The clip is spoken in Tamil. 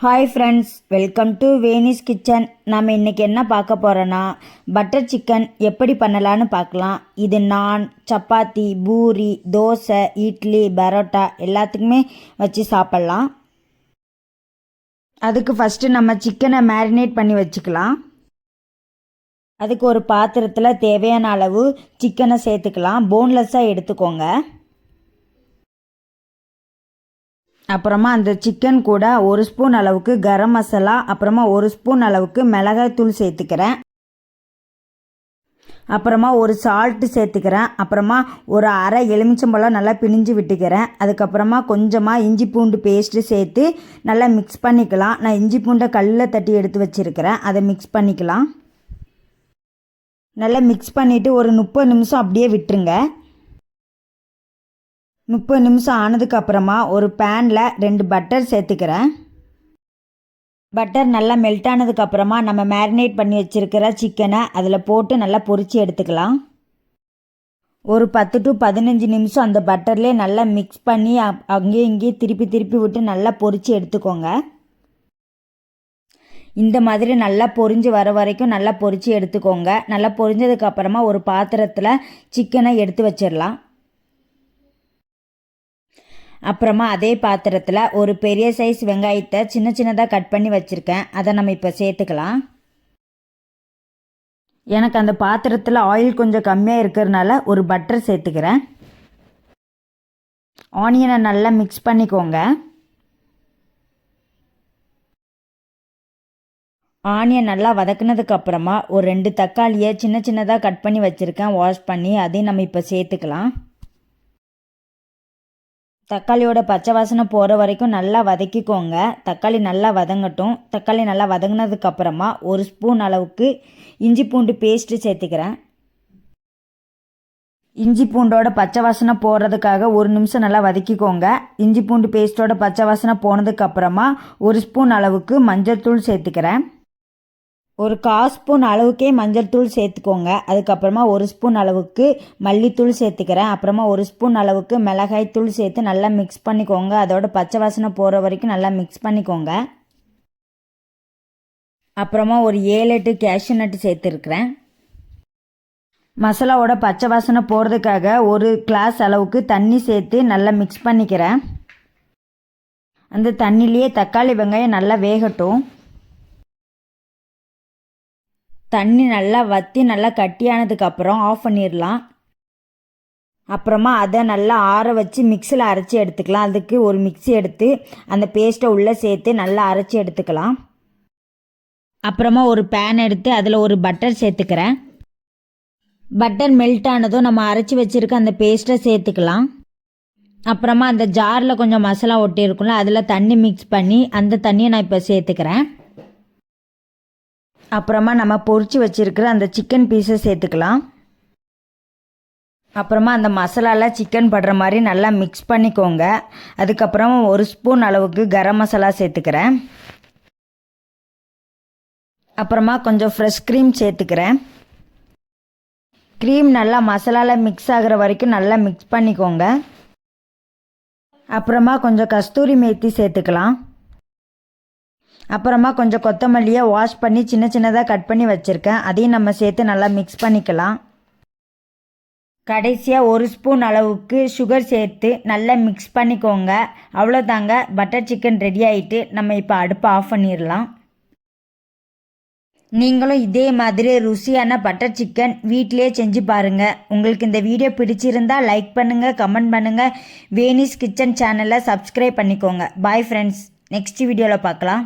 Hi friends, welcome to Veni's kitchen. நம்ம இன்றைக்கி என்ன பார்க்க போகிறோன்னா பட்டர் சிக்கன் எப்படி பண்ணலான்னு பார்க்கலாம். இது நான், சப்பாத்தி, பூரி, தோசை, இட்லி, பரோட்டா எல்லாத்துக்குமே வச்சு சாப்பிட்லாம். அதுக்கு ஃபஸ்ட்டு நம்ம சிக்கனை மேரினேட் பண்ணி வச்சுக்கலாம். அதுக்கு ஒரு பாத்திரத்தில் தேவையான அளவு சிக்கனை சேர்த்துக்கலாம். போன்லெஸ்ஸாக எடுத்துக்கோங்க. அப்புறமா அந்த சிக்கன் கூட ஒரு ஸ்பூன் அளவுக்கு கரம் மசாலா, அப்புறமா ஒரு ஸ்பூன் அளவுக்கு மிளகாய் தூள் சேர்த்துக்கிறேன். அப்புறமா ஒரு சால்ட்டு சேர்த்துக்கிறேன். அப்புறமா ஒரு அரை எலுமிச்சம்பழம் நல்லா பிழிஞ்சு விட்டுக்கிறேன். அதுக்கப்புறமா கொஞ்சமாக இஞ்சி பூண்டு பேஸ்ட்டு சேர்த்து நல்லா மிக்ஸ் பண்ணிக்கலாம். நான் இஞ்சி பூண்டை கல்லில் தட்டி எடுத்து வச்சுருக்கிறேன், அதை மிக்ஸ் பண்ணிக்கலாம். நல்லா மிக்ஸ் பண்ணிவிட்டு ஒரு 30 நிமிஷம் அப்படியே விட்டுருங்க. 30 நிமிஷம் ஆனதுக்கப்புறமா ஒரு பேனில் 2 பட்டர் சேர்த்துக்கிறேன். பட்டர் நல்லா மெல்ட் ஆனதுக்கப்புறமா நம்ம மேரினேட் பண்ணி வச்சுருக்கிற சிக்கனை அதில் போட்டு நல்லா பொரித்து எடுத்துக்கலாம். ஒரு 10 to 15 நிமிஷம் அந்த பட்டர்லேயே நல்லா மிக்ஸ் பண்ணி அங்கேயும் இங்கேயும் திருப்பி விட்டு நல்லா பொரித்து எடுத்துக்கோங்க. இந்த மாதிரி நல்லா பொரிஞ்சு வர வரைக்கும் நல்லா பொரித்து எடுத்துக்கோங்க. நல்லா பொரிஞ்சதுக்கப்புறமா ஒரு பாத்திரத்தில் சிக்கனை எடுத்து வச்சிடலாம். அப்புறமா அதே பாத்திரத்தில் ஒரு பெரிய சைஸ் வெங்காயத்தை சின்னதாக கட் பண்ணி வச்சுருக்கேன், அதை நம்ம இப்போ சேர்த்துக்கலாம். எனக்கு அந்த பாத்திரத்தில் ஆயில் கொஞ்சம் கம்மியாக இருக்கிறதுனால ஒரு பட்டர் சேர்த்துக்கிறேன். ஆனியனை நல்லா மிக்ஸ் பண்ணிக்கோங்க. ஆனியன் நல்லா வதக்குனதுக்கப்புறமா ஒரு 2 தக்காளியை சின்னதாக கட் பண்ணி வச்சுருக்கேன், வாஷ் பண்ணி. அதையும் நம்ம இப்போ சேர்த்துக்கலாம். தக்காளியோட பச்சை வாசனை போகிற வரைக்கும் நல்லா வதக்கிக்கோங்க. தக்காளி நல்லா வதங்கட்டும். தக்காளி நல்லா வதங்கினதுக்கப்புறமா ஒரு ஸ்பூன் அளவுக்கு இஞ்சி பூண்டு பேஸ்ட்டு சேர்த்துக்கிறேன். இஞ்சி பூண்டோட பச்சை வாசனை போடுறதுக்காக 1 நிமிஷம் நல்லா வதக்கிக்கோங்க. இஞ்சி பூண்டு பேஸ்ட்டோட பச்சை வாசனை போனதுக்கப்புறமா ஒரு ஸ்பூன் அளவுக்கு மஞ்சள் தூள் சேர்த்துக்கிறேன். ஒரு 1/4 ஸ்பூன் அளவுக்கே மஞ்சள் தூள் சேர்த்துக்கோங்க. அதுக்கப்புறமா ஒரு ஸ்பூன் அளவுக்கு மல்லித்தூள் சேர்த்துக்கிறேன். அப்புறமா ஒரு ஸ்பூன் அளவுக்கு மிளகாய் தூள் சேர்த்து நல்லா மிக்ஸ் பண்ணிக்கோங்க. அதோட பச்சை வாசனை போகிற வரைக்கும் நல்லா மிக்ஸ் பண்ணிக்கோங்க. அப்புறமா ஒரு 7-8 கேஷ்யூ நட்டு சேர்த்துருக்குறேன். மசாலாவோட பச்சை வாசனை போகிறதுக்காக ஒரு கிளாஸ் அளவுக்கு தண்ணி சேர்த்து நல்லா மிக்ஸ் பண்ணிக்கிறேன். அந்த தண்ணிலேயே தக்காளி வெங்காயம் நல்லா வேகட்டும். தண்ணி நல்லா வற்றி நல்லா கட்டியானதுக்கப்புறம் ஆஃப் பண்ணிடலாம். அப்புறமா அதை நல்லா ஆற வச்சு மிக்சியில் அரைச்சி எடுத்துக்கலாம். அதுக்கு ஒரு மிக்ஸி எடுத்து அந்த பேஸ்ட்டை உள்ளே சேர்த்து நல்லா அரைச்சி எடுத்துக்கலாம். அப்புறமா ஒரு பேன் எடுத்து அதில் ஒரு பட்டர் சேர்த்துக்கிறேன். பட்டர் மெல்ட் ஆனதும் நம்ம அரைச்சி வச்சுருக்க அந்த பேஸ்ட்டை சேர்த்துக்கலாம். அப்புறமா அந்த ஜாரில் கொஞ்சம் மசாலா ஒட்டியிருக்கும்ல, அதில் தண்ணி மிக்ஸ் பண்ணி அந்த தண்ணியை நான் இப்போ சேர்த்துக்கிறேன். அப்புறமா நம்ம பொரிச்சு வச்சுருக்கிற அந்த சிக்கன் பீஸை சேர்த்துக்கலாம். அப்புறமா அந்த மசாலாவில் சிக்கன் படுற மாதிரி நல்லா மிக்ஸ் பண்ணிக்கோங்க. அதுக்கப்புறம் ஒரு ஸ்பூன் அளவுக்கு கரம் மசாலா சேர்த்துக்கிறேன். அப்புறமா கொஞ்சம் ஃப்ரெஷ் க்ரீம் சேர்த்துக்கிறேன். க்ரீம் நல்லா மசாலாவில் மிக்ஸ் ஆகிற வரைக்கும் நல்லா மிக்ஸ் பண்ணிக்கோங்க. அப்புறமா கொஞ்சம் கஸ்தூரி மேத்தி சேர்த்துக்கலாம். அப்புறமா கொஞ்சம் கொத்தமல்லியை வாஷ் பண்ணி சின்னதாக கட் பண்ணி வச்சுருக்கேன், அதையும் நம்ம சேர்த்து நல்லா மிக்ஸ் பண்ணிக்கலாம். கடைசியாக ஒரு ஸ்பூன் அளவுக்கு சுகர் சேர்த்து நல்லா மிக்ஸ் பண்ணிக்கோங்க. அவ்வளோதாங்க, பட்டர் சிக்கன் ரெடி ஆகிட்டு. நம்ம இப்போ அடுப்பை ஆஃப் பண்ணிடலாம். நீங்களும் இதே மாதிரி ருசியான பட்டர் சிக்கன் வீட்டிலே செஞ்சு பாருங்கள். உங்களுக்கு இந்த வீடியோ பிடிச்சிருந்தா லைக் பண்ணுங்கள், கமெண்ட் பண்ணுங்கள். வேனிஸ் கிச்சன் சேனலை சப்ஸ்கிரைப் பண்ணிக்கோங்க. பாய் ஃப்ரெண்ட்ஸ், நெக்ஸ்ட் வீடியோவில் பார்க்கலாம்.